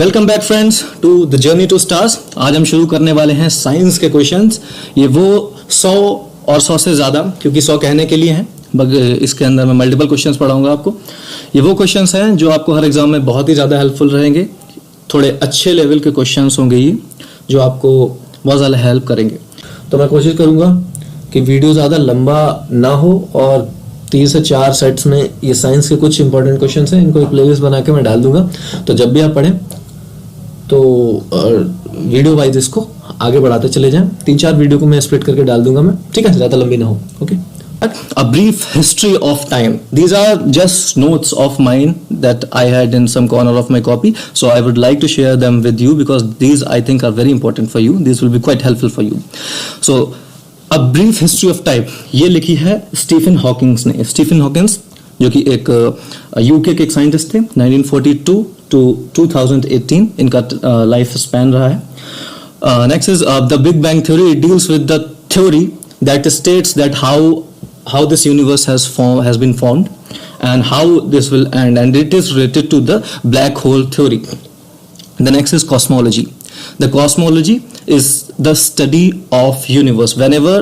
Welcome back friends to the journey to stars. आज हम शुरू करने वाले हैं साइंस के क्वेश्चंस। ये वो 100 और 100 से ज़्यादा, क्योंकि 100 कहने के लिए हैं, इसके अंदर मैं मल्टीपल क्वेश्चंस पढ़ाऊंगा आपको। ये वो क्वेश्चंस हैं जो आपको हर एग्जाम में बहुत ही ज़्यादा हेल्पफुल रहेंगे। थोड़े अच्छे लेवल के क्वेश्चंस होंगे ये, जो आपको बहुत ज़्यादा हेल्प करेंगे। तो मैं कोशिश करूँगा कि वीडियो ज़्यादा लंबा ना हो और 3 से 4 सेट्स में ये साइंस के कुछ इंपॉर्टेंट क्वेश्चंस हैं, इनको एक प्लेलिस्ट बना के मैं डाल दूंगा। तो जब भी आप पढ़ें तो वीडियो वाइज इसको आगे बढ़ाते चले जाएं। 3-4 वीडियो को मैं स्प्लिट करके डाल दूंगा मैं, ठीक है, ज़्यादा लंबी ना हो। Okay, a brief history of time. These are just notes of mine that I had in some corner of my copy, so I would like to share them with you because these I think are very important for you. These will be quite helpful for you. So A brief history of time, ये लिखी है Stephen Hawkins ने। Stephen Hawkins जो कि एक UK के एक scientist थे, 1942 to 2018 इनका लाइफ स्पैन रहा है। Next is the big bang theory. It deals with the theory that states that how this universe has been formed and how this will end, and it is related to the black hole theory. The next is cosmology. The cosmology is the study of universe. Whenever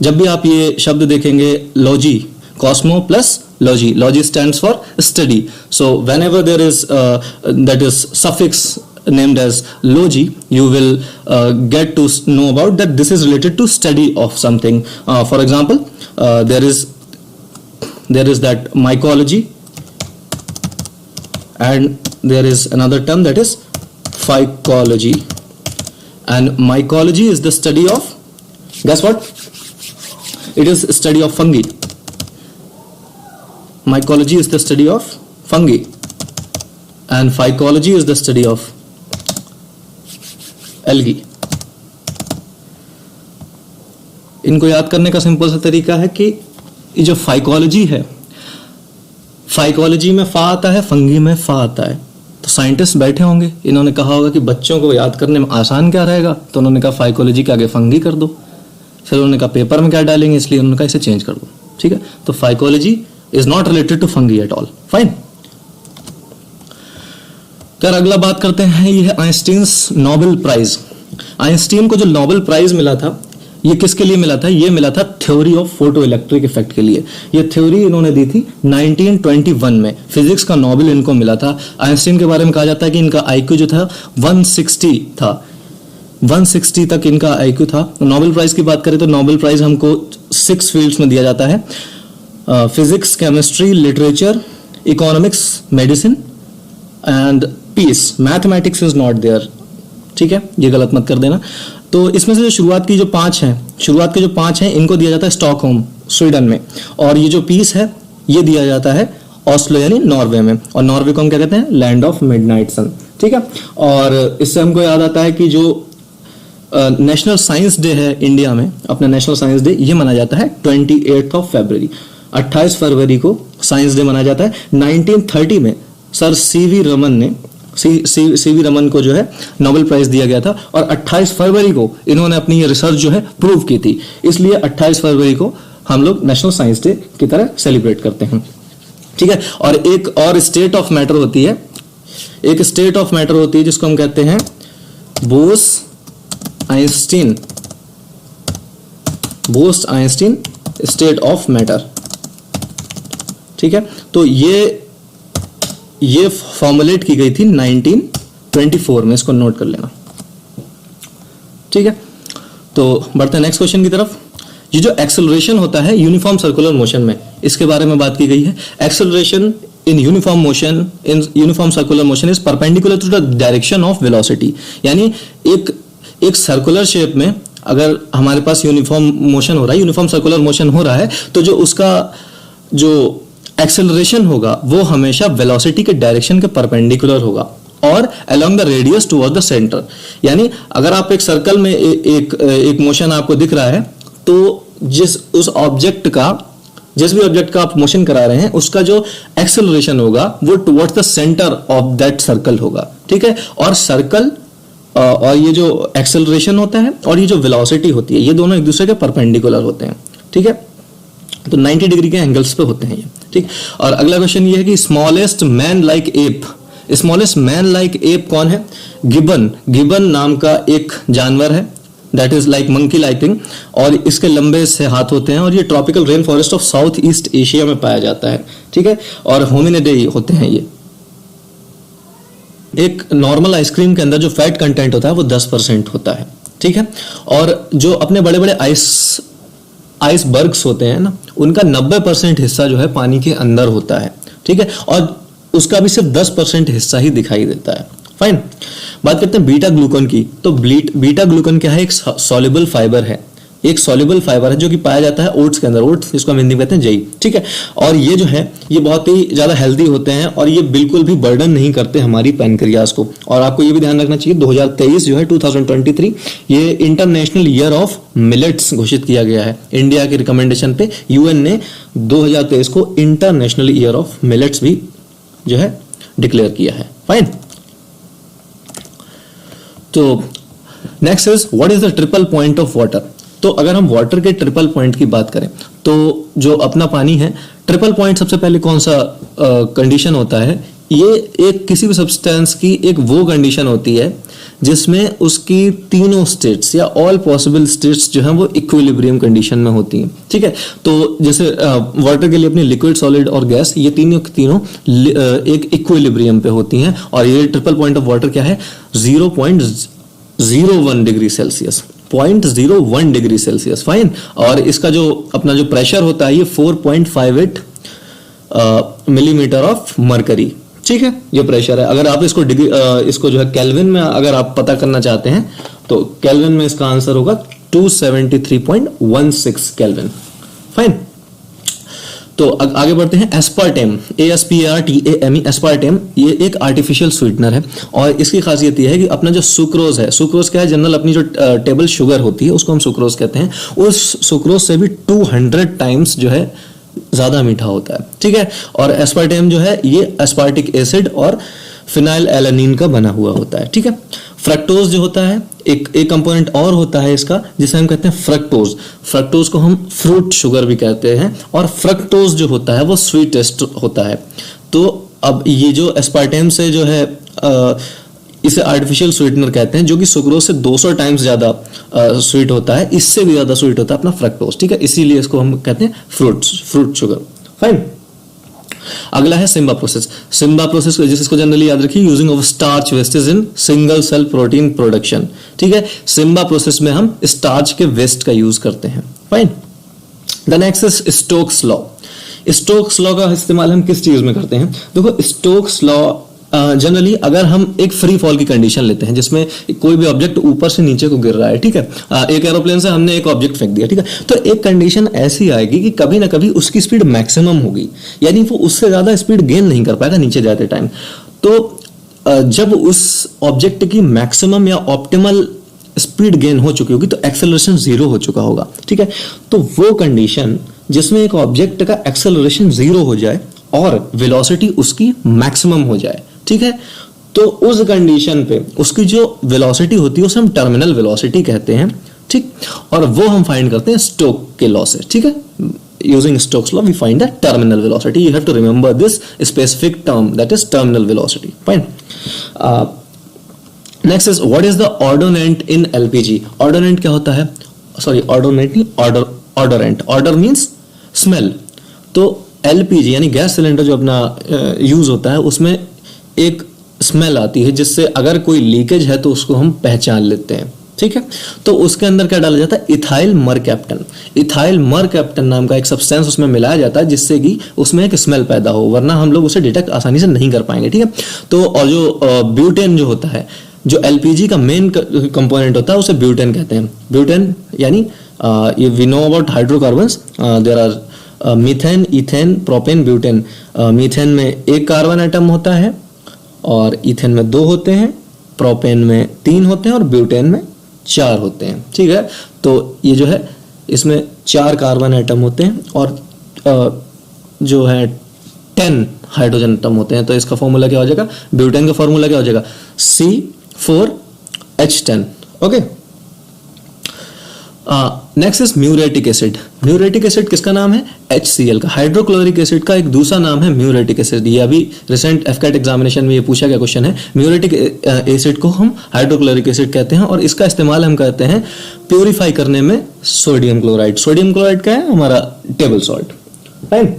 जब भी आप ये शब्द देखेंगे, logy, cosmo plus logy. Logy stands for study. So whenever there is that is suffix named as logy, you will get to know about that this is related to study of something. For example, there is that mycology, and there is another term that is phycology. And mycology is the study of, guess what? It is study of fungi. Mycology is the study of fungi, and phycology is the study of algae. इनको याद करने का simple सा तरीका है कि ये जो फाइकोलॉजी है, फाइकोलॉजी में फा आता है, फंगी में फा आता है। तो साइंटिस्ट बैठे होंगे, इन्होंने कहा होगा कि बच्चों को याद करने में आसान क्या रहेगा, तो उन्होंने कहा फाइकोलॉजी के आगे फंगी कर दो। फिर उन्होंने कहा पेपर में क्या डालेंगे, इसलिए उन्होंने कहा इसे चेंज कर दो। ठीक है, तो phycology is not related to fungi at all. Fine. तो अगला बात करते हैं, ये है आइंस्टीन्स नोबेल प्राइज। आइंस्टीन को जो नोबेल प्राइज मिला था, ये किसके लिए मिला था? ये मिला था theory of photo electric effect के लिए। ये थ्योरी इन्होंने दी थी 1921 में। फिजिक्स का नोबेल इनको मिला था। आइंस्टीन के बारे में कहा जाता है कि इनका आईक्यू जो था 160 था, 160 तक इनका आईक्यू था। नोबेल प्राइज की बात करें तो नोबेल प्राइज हमको 6 फील्ड्स में दिया जाता है: physics, chemistry, literature, economics, medicine and peace. Mathematics is not there, ठीक है, ये गलत मत कर देना। तो इसमें से जो शुरुआत के जो 5 हैं, इनको दिया जाता है स्टॉकहोम, स्वीडन में। और ये जो पीस है, ये दिया जाता है ऑस्लो यानी नॉर्वे में। और नॉर्वे को हम क्या कहते हैं? लैंड ऑफ मिडनाइट सन। ठीक है, और इससे हमको याद आता है कि जो नेशनल साइंस डे है इंडिया में, अपना नेशनल साइंस डे, ये मनाया जाता है 28 फरवरी। 28 फरवरी को साइंस डे मनाया जाता है। 1930 में सर सीवी रमन को जो है नोबेल प्राइज दिया गया था, और 28 फरवरी को इन्होंने अपनी ये रिसर्च जो है प्रूव की थी। इसलिए 28 फरवरी को हम लोग नेशनल साइंस डे की तरह सेलिब्रेट करते हैं। ठीक है, और एक और स्टेट ऑफ मैटर होती है, जिसको हम कहते हैं बोस-आइंस्टीन स्टेट ऑफ मैटर। ठीक है, तो ये फॉर्मुलेट की गई थी 1924 में, इसको नोट कर लेना। ठीक है, तो बढ़ते हैं नेक्स्ट क्वेश्चन की तरफ। ये जो एक्सेलरेशन होता है यूनिफॉर्म सर्कुलर मोशन में, इसके बारे में बात की गई है। Acceleration in uniform circular motion is perpendicular to the direction of velocity. यानी एक सर्कुलर शेप में अगर हमारे पास यूनिफॉर्म मोशन हो रहा है, यूनिफॉर्म सर्कुलर मोशन हो रहा है, तो जो उसका जो एक्सेलरेशन होगा वो हमेशा वेलोसिटी के डायरेक्शन के परपेंडिकुलर होगा और along the radius toward the centre. यानी अगर आप एक सर्कल में एक मोशन आपको दिख रहा है, तो जिस भी ऑब्जेक्ट का आप मोशन करा रहे हैं, उसका जो एक्सेलरेशन होगा वो towards the centre of that circle होगा। ठीक है, और सर्कल और ये जो एक्सेलरेशन होता है और ये जो वेलोसिटी होती है, ये दोनों एक दूसरे के परपेंडिकुलर होते हैं। ठीक है, तो 90 डिग्री के एंगल्स पे होते हैं ये। ठीक, और अगला क्वेश्चन ये है कि smallest man like app smallest man like app कौन है? गिबन। गिबन नाम का एक जानवर है, that is like monkey liking, और इसके लंबे से हाथ होते हैं और ये tropical rain forest of south east Asia में पाया जाता है, ठीक है। और होमिनिडे होते हैं ये। एक नॉर्मल आइसक्रीम के अंदर जो फैट कंटेंट होता है वो 10% होता है, ठीक है। और जो अपने बड़े बड़े आइसबर्ग्स होते हैं ना, उनका 90% हिस्सा जो है पानी के अंदर होता है, ठीक है, और उसका भी सिर्फ 10% हिस्सा ही दिखाई देता है। फाइन। बात करते हैं बीटा ग्लूकन की। तो बीटा ग्लूकन क्या है? एक सॉल्युबल फाइबर है, एक सॉल्युबल फाइबर है जो कि पाया जाता है ओट्स के अंदर। ओट्स इसको हम हिंदी में कहते हैं जई, ठीक है। और ये जो है ये बहुत ही ज्यादा हेल्दी होते हैं और ये बिल्कुल भी बर्डन नहीं करते हमारी पैनक्रियाज को। और आपको ये भी ध्यान रखना चाहिए 2023 जो है 2023 ये इंटरनेशनल ईयर ऑफ मिलेट्स घोषित किया गया है इंडिया के रिकमेंडेशन पे। यूएन ने 2023 को इंटरनेशनल ईयर ऑफ मिलेट्स भी जो है डिक्लेयर किया है। फाइन। तो next is what is the triple point of water. तो अगर हम वाटर के ट्रिपल पॉइंट की बात करें तो जो अपना पानी है, ट्रिपल पॉइंट सबसे पहले कौन सा कंडीशन होता है? ये एक किसी भी सब्सटेंस की एक वो कंडीशन होती है जिसमें उसकी तीनों स्टेट्स या ऑल पॉसिबल स्टेट्स जो हैं वो इक्विलिब्रियम कंडीशन में होती हैं, ठीक है। तो जैसे वाटर के लिए अपनी लिक्विड, सॉलिड और गैस, ये तीनों एक इक्विलिब्रियम पे होती हैं। और ये ट्रिपल पॉइंट ऑफ वाटर क्या है? 0.01 degree Celsius, 0.01 degree Celsius. Fine. और इसका जो अपना जो प्रेशर होता है ये 4.58 मिलीमीटर ऑफ मरकरी, ठीक है, ये प्रेशर है। अगर आप इसको जो है केल्विन में अगर आप पता करना चाहते हैं तो केल्विन में इसका आंसर होगा 273.16 केल्विन। फाइन। तो आगे बढ़ते हैं। एस्पार्टेम, ASPARTAME, एस्पार्टेम ये एक आर्टिफिशियल स्वीटनर है और इसकी खासियत ये है कि अपना जो सुक्रोज है, सुक्रोज क्या है? जनरल अपनी जो टेबल शुगर होती है उसको हम सुक्रोज कहते हैं, उस सुक्रोज से भी 200 टाइम्स जो है ज्यादा मीठा होता है, ठीक है। और एस्पार्टेम जो है ये एस्पार्टिक एसिड और फिनाइल एलानिन का बना हुआ होता है, ठीक है। फ्रक्टोज जो होता है एक कंपोनेंट और होता है इसका जिसे हम कहते हैं फ्रक्टोज। फ्रक्टोज को हम फ्रूट शुगर भी कहते हैं और फ्रक्टोज जो होता है वो स्वीटेस्ट होता है। तो अब ये जो एस्पार्टेम से जो है इसे आर्टिफिशियल स्वीटनर कहते हैं जो कि सुक्रोज से 200 टाइम्स ज्यादा स्वीट होता है, इससे भी ज्यादा स्वीट होता है अपना फ्रक्टोज, ठीक है। इसीलिए इसको हम कहते हैं फ्रूट शुगर। फाइन। अगला है सिम्बा प्रोसेस। सिम्बा प्रोसेस जिसको जनरली याद रखिए, using of starch wastage in single cell protein production, ठीक है। सिम्बा प्रोसेस में हम स्टार्च के वेस्ट का यूज करते हैं। Fine. The next is Stokes law. Stokes law का इस्तेमाल हम किस चीज में करते हैं? देखो, स्टोक्स लॉ जनरली अगर हम एक फ्री फॉल की कंडीशन लेते हैं जिसमें कोई भी ऑब्जेक्ट ऊपर से नीचे को गिर रहा है, ठीक है, एक एरोप्लेन से हमने एक ऑब्जेक्ट फेंक दिया, ठीक है, तो एक कंडीशन ऐसी आएगी कि कभी ना कभी उसकी स्पीड मैक्सिमम होगी, यानी वो उससे ज्यादा स्पीड गेन नहीं कर पाएगा नीचे जाते टाइम। तो जब उस ऑब्जेक्ट की मैक्सिमम या ऑप्टिमल स्पीड गेन हो चुकी होगी तो एक्सेलरेशन 0 हो चुका होगा, ठीक है। तो वो कंडीशन जिसमें एक ऑब्जेक्ट का एक्सेलरेशन 0 हो जाए और वेलोसिटी उसकी मैक्सिमम हो जाए, ठीक है, तो उस कंडीशन पे उसकी जो वेलोसिटी होती है उसे हम टर्मिनल वेलोसिटी कहते हैं, ठीक। और वो हम फाइंड करते हैं स्टोक के लॉ से, ठीक है। Using Stokes law we find the terminal velocity. You have to remember this specific term, that is terminal velocity. Fine. Next is what is the odorant in LPG. Odorant क्या होता है? Sorry, odorant नहीं, odorant. Odour means smell. तो LPG यानी gas cylinder जो अपना use होता है उसमें एक स्मेल आती है जिससे अगर कोई लीकेज है तो उसको हम पहचान लेते हैं, ठीक है। तो उसके अंदर क्या डाला जाता है? Ethyl mercaptan. इथाइल मरकैप्टन नाम का एक सब्सटेंस उसमें मिलाया जाता है जिससे कि उसमें एक स्मेल पैदा हो, वरना हम लोग उसे डिटेक्ट आसानी से नहीं कर पाएंगे, ठीक है। तो और जो ब्यूटेन जो होता है, जो एलपीजी का मेन कंपोनेंट होता है उसे ब्यूटेन कहते हैं। ब्यूटेन यानी ये we know about hydrocarbons, there are methane, ethane, propane, butane. Methane में एक कार्बन एटम होता है और इथेन में 2 होते हैं, प्रोपेन में 3 होते हैं और ब्यूटेन में 4 होते हैं, ठीक है। तो ये जो है इसमें 4 कार्बन एटम होते हैं और जो है 10 हाइड्रोजन एटम होते हैं। तो इसका फॉर्मूला क्या हो जाएगा? ब्यूटेन का फॉर्मूला क्या हो जाएगा? C4H10। Okay. Next is muriatic acid. Muriatic acid किसका नाम है? HCl का। हाइड्रोक्लोरिक एसिड का एक दूसरा नाम है म्यूरेटिक एसिड। ये अभी रिसेंट एफकेट एग्जामिनेशन में ये पूछा गया क्वेश्चन है। म्यूरेटिक एसिड को हम हाइड्रोक्लोरिक एसिड कहते हैं और इसका इस्तेमाल हम करते हैं प्योरीफाई करने में सोडियम क्लोराइड। सोडियम क्लोराइड क्या है? हमारा table salt. Fine.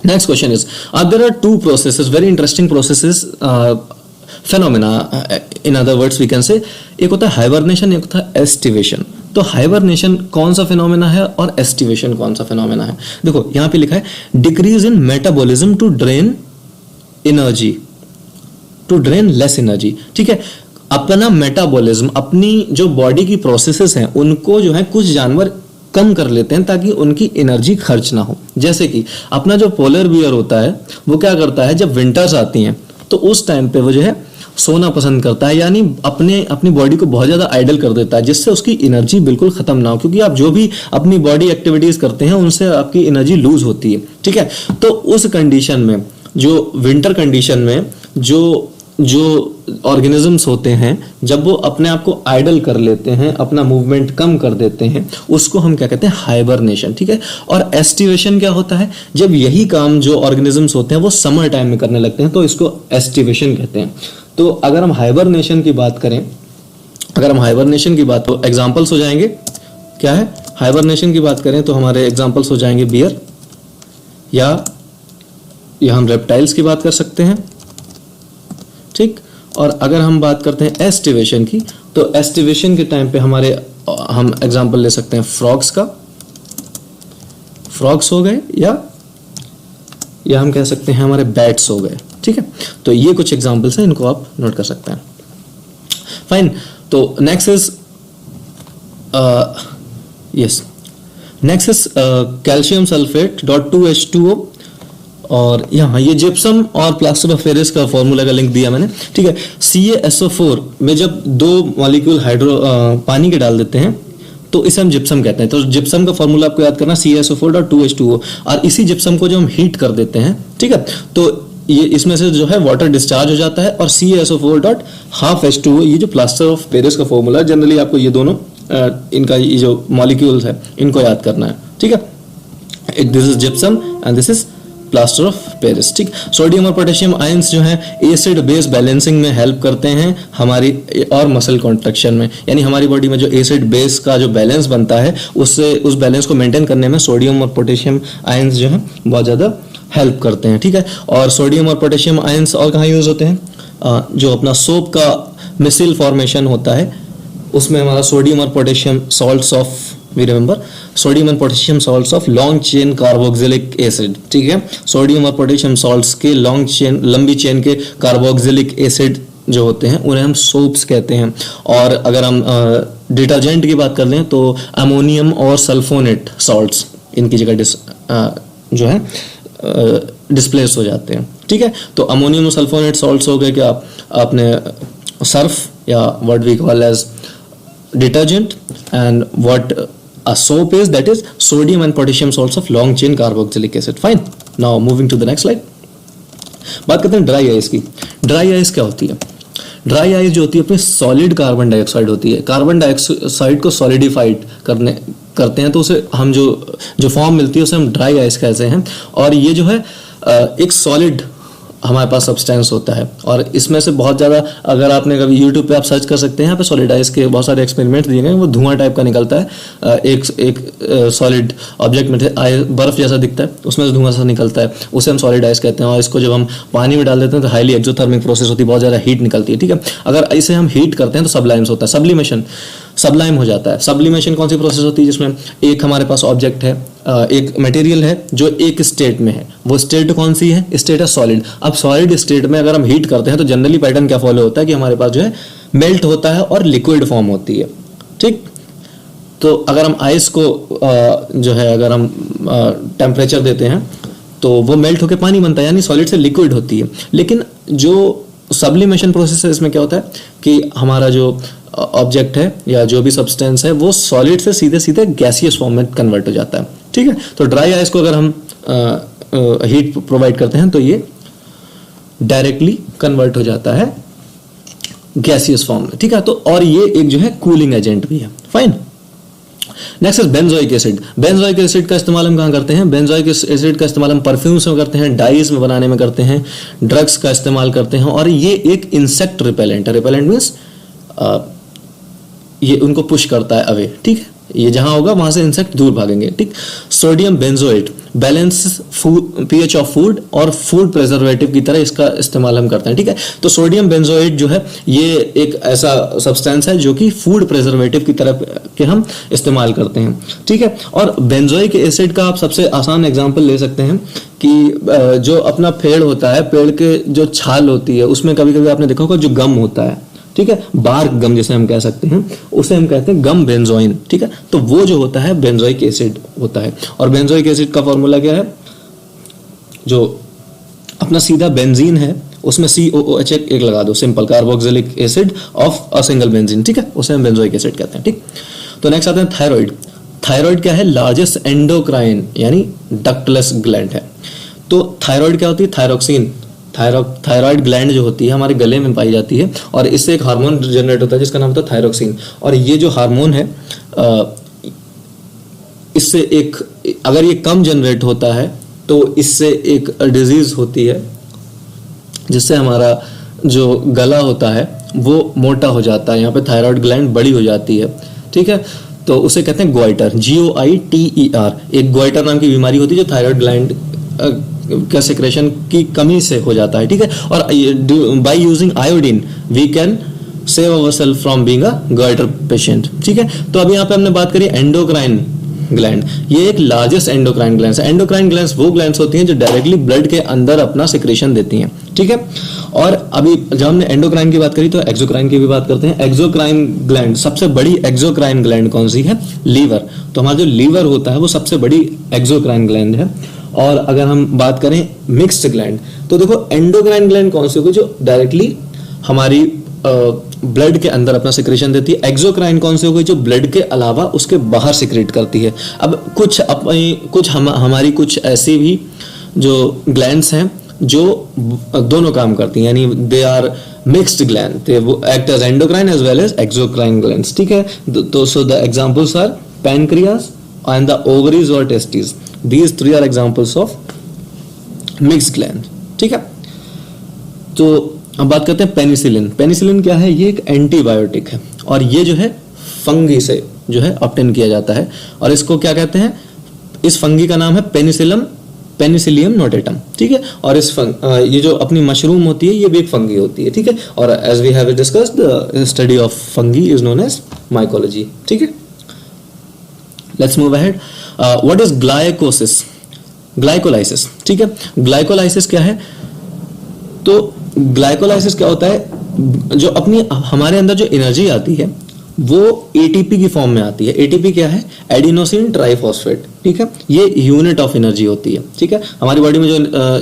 Next question is there are two processes, very interesting processes, phenomena in other words we can say. एक होता है हाइबरनेशन, एक होता है एस्टिवेशन। तो हाइबरनेशन कौन सा फिनोमेना है और एस्टिवेशन कौन सा फिनोमेना है? देखो यहां पे लिखा है decrease in metabolism to drain energy, to drain less energy. ठीक है, अपना मेटाबॉलिज्म, अपनी जो बॉडी की प्रोसेसेस हैं उनको जो है कुछ जानवर कम कर लेते हैं ताकि उनकी एनर्जी खर्च ना हो। जैसे कि अपना जो पोलर बियर होता है वो क्या करता है, जब विंटर्स आती हैं तो उस टाइम पे वो जो है सोना पसंद करता है, यानी अपनी बॉडी को बहुत ज्यादा आइडल कर देता है जिससे उसकी एनर्जी बिल्कुल खत्म ना हो, क्योंकि आप जो भी अपनी बॉडी एक्टिविटीज करते हैं उनसे आपकी एनर्जी लूज होती है। ठीक है, तो उस कंडीशन में, जो विंटर कंडीशन में जो ऑर्गेनिजम्स होते हैं जब वो अपने आप को आइडल कर लेते हैं, अपना मूवमेंट कम कर देते हैं, उसको हम क्या कहते हैं? हाइबरनेशन। ठीक है, और एस्टिवेशन क्या होता है? जब यही काम जो ऑर्गेनिजम्स होते हैं वो समर टाइम में करने लगते हैं तो इसको एस्टिवेशन कहते हैं। तो अगर हम हाइबरनेशन की बात करें, तो एग्जांपल्स हो जाएंगे, क्या है? हाइबरनेशन की बात करें तो हमारे एग्जांपल्स हो जाएंगे बियर, या हम रेप्टाइल्स की बात कर सकते हैं। ठीक, और अगर हम बात करते हैं एस्टिवेशन की, तो एस्टिवेशन के टाइम पे हम एग्जांपल ले सकते हैं फ्रॉग्स का, फ्रॉग्स हो गए, या हम कह सकते हैं हमारे बैट्स हो गए। ठीक है, तो ये कुछ एग्जांपल्स हैं, इनको आप नोट कर सकते हैं। फाइन। तो next is calcium sulphate .2H2O, और यहाँ ये जिप्सम और प्लास्टर ऑफ पेरिस का फॉर्मूला का लिंक दिया मैंने। ठीक है, CaSO4 में जब दो मॉलिक्यूल पानी के डाल देते हैं तो इसे हम जिप्सम कहते हैं। तो जिप्सम का फॉर्मूला आपको याद करना, CaSO4.2H2O, और इसी जिप्सम को जो हम हीट कर देते हैं, ठीक है, तो ये इसमें से जो है वाटर डिस्चार्ज हो जाता है, और CaSO4.12H2O, ये जो प्लास्टर ऑफ पेरिस का फॉर्मूला, जनरली आपको ये दोनों इनका ये जो मॉलिक्यूल्स है इनको याद करना है। ठीक है, this is gypsum and this is plaster of Paris. ठीक, सोडियम और पोटेशियम आयंस जो हैं एसिड बेस बैलेंसिंग में हेल्प करते हैं हमारी, और मसल कॉन्ट्रैक्शन में, यानी हमारी बॉडी में जो एसिड बेस का जो बैलेंस बनता है उससे उस बैलेंस को मेंटेन करने में सोडियम और पोटेशियम आयंस जो है बहुत ज़्यादा हेल्प करते हैं। ठीक है, और सोडियम और पोटेशियम आयंस और कहाँ यूज होते हैं? जो अपना सोप का मिसिल फॉर्मेशन होता है उसमें हमारा सोडियम और potassium salts of, we remember, sodium and potassium salts of long chain carboxylic acid. ठीक है, सोडियम और पोटेशियम सॉल्ट्स के लंबी चेन के कार्बोक्सिलिक एसिड जो होते हैं उन्हें हम सोप्स कहते हैं। और अगर हम डिटर्जेंट की बात कर लें तो अमोनियम और सल्फोनेट सॉल्ट्स इनकी जगह जो है डिस्प्लेस हो जाते हैं। ठीक है, तो अमोनियम और सल्फोनेट सॉल्ट्स हो गए, क्या आपने सर्फ, या what we call as detergent, and what a soap is, that is sodium and potassium salts of long chain carboxylic acid. Fine. Now moving to the next slide. बात करते हैं dry ice की। Dry ice क्या होती है? Dry ice जो होती है अपनी सॉलिड कार्बन डाइऑक्साइड होती है। कार्बन डाइऑक्साइड को सॉलिडिफाइड करते हैं तो उसे हम जो फॉर्म मिलती है उसे हम ड्राई आइस कहते हैं। और ये जो है एक सॉलिड हमारे पास सब्सटेंस होता है, और इसमें से बहुत ज़्यादा, अगर आपने कभी यूट्यूब पे आप सर्च कर सकते हैं, यहाँ पे सॉलिड आइस के बहुत सारे एक्सपेरिमेंट दिए गए, वो धुआं टाइप का निकलता है, एक सॉलिड ऑब्जेक्ट में बर्फ जैसा दिखता है, उसमें से धुआं सा निकलता है, उसे हम सॉलिड आइस कहते हैं। और इसको जब हम पानी में डाल देते हैं तो हाईली एक्सोथर्मिक प्रोसेस होती है, बहुत ज़्यादा हीट निकलती है। ठीक है, अगर इसे हम हीट करते हैं तो सब्लाइम्स होता है, सब्लाइम हो जाता है। सब्लिमेशन कौन सी प्रोसेस होती है? जिसमें एक हमारे पास ऑब्जेक्ट है, एक मटेरियल है जो एक स्टेट में है, वो स्टेट कौन सी है? स्टेट है सॉलिड। अब सॉलिड स्टेट में अगर हम हीट करते हैं तो जनरली पैटर्न क्या फॉलो होता है कि हमारे पास जो है मेल्ट होता है और लिक्विड फॉर्म होती है। ठीक, तो अगर हम आइस को जो है अगर हम टेम्परेचर देते हैं तो वो मेल्ट होकर पानी बनता है, यानी सॉलिड से लिक्विड होती है। लेकिन जो सब्लिमेशन प्रोसेस है इसमें क्या होता है कि हमारा जो ऑब्जेक्ट है या जो भी सब्सटेंस है वो सॉलिड से सीधे सीधे गैसियस फॉर्म में कन्वर्ट हो जाता है। ठीक है, तो ड्राई आइस को अगर हम हीट प्रोवाइड करते हैं तो ये डायरेक्टली कन्वर्ट हो जाता है गैसियस फॉर्म में। ठीक है, तो और ये एक जो है कूलिंग एजेंट भी है। Fine. Next is benzoic acid. Benzoic acid का इस्तेमाल हम कहाँ करते हैं? बेंजोइक एसिड का इस्तेमाल हम परफ्यूम्स में करते हैं, डाइज में बनाने में करते हैं, ड्रग्स का इस्तेमाल करते हैं, और ये एक इंसेक्ट रिपेलेंट है। रिपेलेंट मीन्स ये उनको पुश करता है अवे, ठीक है, ये जहां होगा वहां से इंसेक्ट दूर भागेंगे, ठीक। Sodium benzoate balance pH of food और फूड प्रिजर्वेटिव की तरह इसका इस्तेमाल हम करते हैं, ठीक है। तो सोडियम बेंजोएट जो है ये एक ऐसा सब्सटेंस है जो कि फूड प्रिजर्वेटिव की तरह के हम इस्तेमाल करते हैं, ठीक है। और बेंजोइक एसिड का आप सबसे आसान एग्जांपल ले सकते हैं कि जो अपना पेड़ होता है, पेड़ के जो छाल होती है उसमें कभी कभी आपने देखा होगा जो गम होता है, ठीक है, बार्क गम जिसे हम कह सकते हैं, उसे हम कहते हैं गम बेंजोइन, ठीक है। तो वो जो होता है बेंजोइक एसिड होता है। और बेंजोइक एसिड का फॉर्मूला क्या है? जो अपना सीधा बेंजीन है उसमें COOH एक लगा दो, simple carboxylic acid of a single benzene, ठीक है, उसे हम बेंजोइक एसिड कहते हैं, ठीक। तो नेक्स्ट आते हैं थायराइड। थायराइड क्या है? लार्जेस्ट एंडोक्राइन यानी डक्टलेस ग्लैंड है। तो थायराइड क्या होती है? थायरोक्सिन, थायराइड ग्लैंड जो होती है हमारे गले में पाई जाती है, और इससे एक हार्मोन जनरेट होता है जिसका नाम होता है थायरोक्सिन। और ये जो हार्मोन है इससे एक, अगर ये कम जनरेट होता है तो इससे एक डिजीज होती है जिससे हमारा जो गला होता है वो मोटा हो जाता है, यहाँ पे थायराइड ग्लैंड बड़ी हो जाती है, ठीक है। तो उसे कहते हैं गोइटर, GOITER। एक गोइटर नाम की बीमारी होती है जो थायराइड ग्लैंड का सेक्रेशन की कमी से हो जाता है, ठीक है। और by using iodine we can save ourselves from being a goitre patient, ठीक है। तो अभी यहाँ पे हमने बात करी एंडोक्राइन ग्लैंड। ये एक लार्जेस्ट एंडोक्राइन ग्लैंड है। एंडोक्राइन ग्लैंड्स वो ग्लैंड्स होती हैं जो डायरेक्टली ब्लड के अंदर अपना सेक्रेशन देती हैं, ठीक है। और अभी जब हमने एंडोक्राइन की बात करी तो एक्सोक्राइन की भी बात करते हैं। एक्सोक्राइन ग्लैंड, सबसे बड़ी एक्सोक्राइन ग्लैंड कौन सी है? लीवर। तो हमारा जो लीवर होता है वो सबसे बड़ी एक्सोक्राइन ग्लैंड है। और अगर हम बात करें मिक्स्ड ग्लैंड, तो देखो एंडोक्राइन ग्लैंड कौन सी होगी? जो डायरेक्टली हमारी ब्लड के अंदर अपना सिक्रेशन देती है। एक्सोक्राइन कौन सी होगी? जो ब्लड के अलावा उसके बाहर सिक्रेट करती है। अब कुछ हमारी कुछ ऐसी भी जो ग्लैंड्स हैं जो दोनों काम करती हैं, यानी they are mixed gland, they वो act as endocrine as well as exocrine glands, ठीक है। तो so the examples are pancreas and the ovaries or testes. These three are examples of mixed gland, ठीक है। तो अब बात करते हैं पेनिसिलिन। पेनिसिलिन क्या है? ये एक एंटीबायोटिक है और ये जो है फंगी से जो है ऑब्टेन किया जाता है, और इसको क्या कहते हैं? इस फंगी का नाम है पेनिसिलियम नोटेटम, ठीक है। और ये जो अपनी मशरूम होती है ये भी एक फंगी होती है, ठीक है। और as we have discussed the study of fungi is known as mycology, ठीक है। Let's move ahead. What is glycolysis? Glycolysis, ठीक है। Glycolysis क्या है? तो glycolysis क्या होता है? जो अपनी हमारे अंदर जो एनर्जी आती है वो ATP की फॉर्म में आती है। ATP क्या है? एडिनोसिन ट्राइफॉस्फेट, ठीक है। ये यूनिट ऑफ एनर्जी होती है, ठीक है। हमारी बॉडी में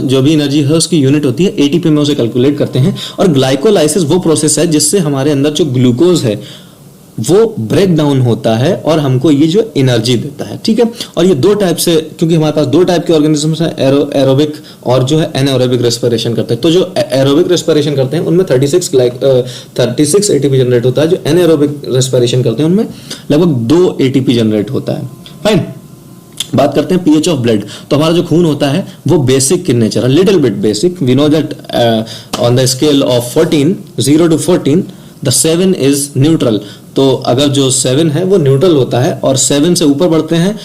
जो भी एनर्जी है उसकी यूनिट होती है, ATP में उसे कैलकुलेट करते हैं। और ग्लाइकोलाइसिस वो प्रोसेस है जिससे हमारे अंदर जो ग्लूकोज है वो ब्रेक डाउन होता है और हमको ये जो एनर्जी देता है, ठीक है। और ये दो टाइप से, क्योंकि हमारे पास दो टाइप के ऑर्गेनिजम्स हैं, एरोबिक और जो है एनाएरोबिक रेस्पिरेशन करते हैं। तो जो एरोबिक रेस्पिरेशन करते हैं उनमें 36 ATP जनरेट होता है। जो एनाएरोबिक रेस्पिरेशन करते हैं उनमें लगभग 2 ATP जनरेट होता है। फाइन, बात करते हैं पीएच ऑफ ब्लड। तो हमारा जो खून होता है वो basic in nature, little bit basic. We know that on the scale of 14, 0 to 14 the 7 is neutral. तो अगर जो 7 है वो न्यूट्रल होता है, और 7 से ऊपर बढ़ते हैं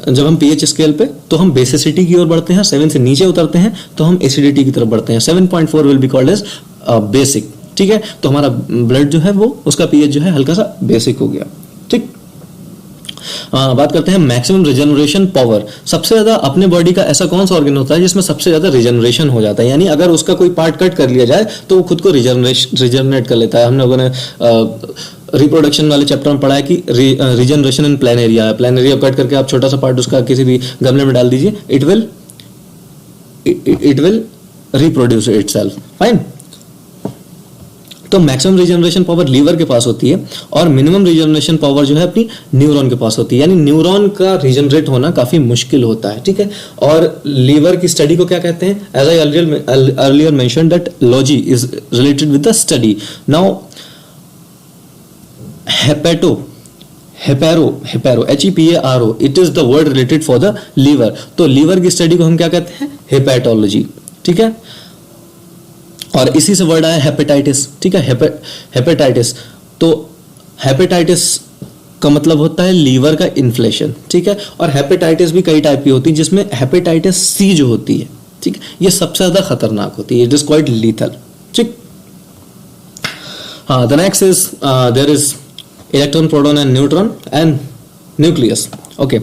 जब हम पीएच स्केल पे तो हम बेसिसिटी की ओर बढ़ते हैं। 7 से नीचे उतरते हैं तो हम एसिडिटी की तरफ बढ़ते हैं। 7.4 will be called as basic, ठीक है। तो हमारा ब्लड जो है वो उसका पीएच जो है हल्का सा बेसिक हो गया, ठीक। बात करते हैं मैक्सिमम रिजनरेशन पावर। सबसे ज्यादा अपने बॉडी का ऐसा कौन सा ऑर्गन होता है जिसमें सबसे ज्यादा रिजनरेशन हो जाता है, यानी अगर उसका कोई पार्ट कट कर लिया जाए तो वो खुद को रिजनरेट कर लेता है। हम लोगों ने रिप्रोडक्शन वाले चैप्टर में पढ़ा है कि regeneration in planaria. Planaria cut करके आप छोटा सा पार्ट उसका किसी भी गमले में डाल दीजिए, it will reproduce itself. Fine. तो मैक्सिमम रिजनरेशन पावर लीवर के पास होती है और मिनिमम रिजनरेशन पावर जो है अपनी न्यूरॉन के पास होती है, यानी न्यूरॉन का रिजनरेट होना काफी मुश्किल होता है, ठीक है। और लीवर की स्टडी को क्या कहते हैं? As I earlier mentioned that logy is related with the study. Now hepar HEPARO, it is the word related for the liver. तो लीवर की स्टडी को हम क्या कहते हैं? हेपेटोलॉजी, ठीक है। और इसी से वर्ड आया हेपेटाइटिस, ठीक है, हेपेटाइटिस। तो हेपेटाइटिस का मतलब होता है लीवर का इन्फ्लेशन, ठीक है। और हेपेटाइटिस भी कई टाइप की होती है, जिसमें हेपेटाइटिस सी जो होती है, ठीक है, ये सबसे ज्यादा खतरनाक होती है, इट इज क्वाइट लीथल, ठीक। The next is there is electron, proton and neutron and nucleus. Okay,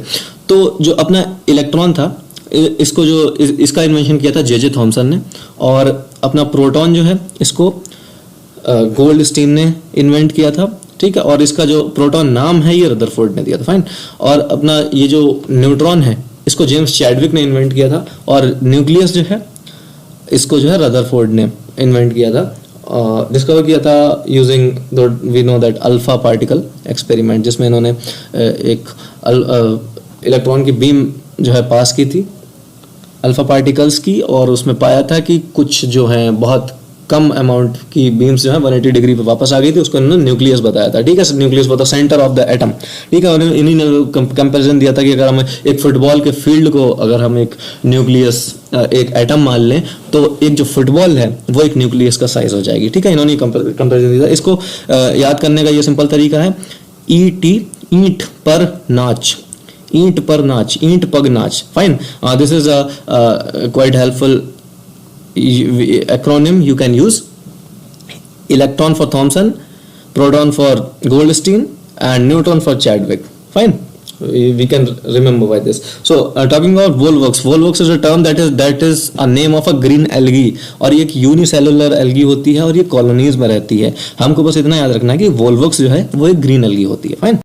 तो जो अपना इलेक्ट्रॉन था, इसको जो इसका इन्वेंशन किया था जे थॉमसन ने, और अपना प्रोटॉन जो है इसको गोल्डस्टीन ने इन्वेंट किया था, ठीक है। और इसका जो प्रोटॉन नाम है ये रदरफोर्ड ने दिया था, फाइन। और अपना ये जो न्यूट्रॉन है इसको जेम्स चैडविक ने इन्वेंट किया था, और न्यूक्लियस जो है इसको जो है रदरफोर्ड ने इन्वेंट किया था, डिस्कवर किया था using we know that alpha particle experiment, जिसमें इन्होंने एक इलेक्ट्रॉन की बीम जो है पास की थी अल्फा पार्टिकल्स की, और उसमें पाया था कि कुछ जो है बहुत कम अमाउंट की बीम्स जो है 180 डिग्री पे वापस आ गई थी, उसको इन्होंने न्यूक्लियस बताया था, ठीक है। Nucleus was the centre of the atom, ठीक है। और इन्हीं ने कंपैरिजन दिया था कि अगर हम एक फुटबॉल के फील्ड को अगर हम एक न्यूक्लियस एक एटम मान लें, तो एक जो फुटबॉल है वो एक न्यूक्लियस का साइज हो जाएगी, ठीक है। इन्होंने कंपैरिजन दिया था। इसको याद करने का ये सिंपल तरीका है, ET, ईंट पर नाच, ईंट पर नाच, ईंट पग नाच, fine. This is quite helpful acronym you can use. Electron for Thomson, proton for Goldstein, and neutron for Chadwick, fine. We can remember by this. So talking about volvox, volvox is a term that is a name of a green algae, और ये एक unicellular algae होती है और ये colonies में रहती है। हमको बस इतना याद रखना है कि volvox जो है वो एक ग्रीन एल्गी होती है, फाइन।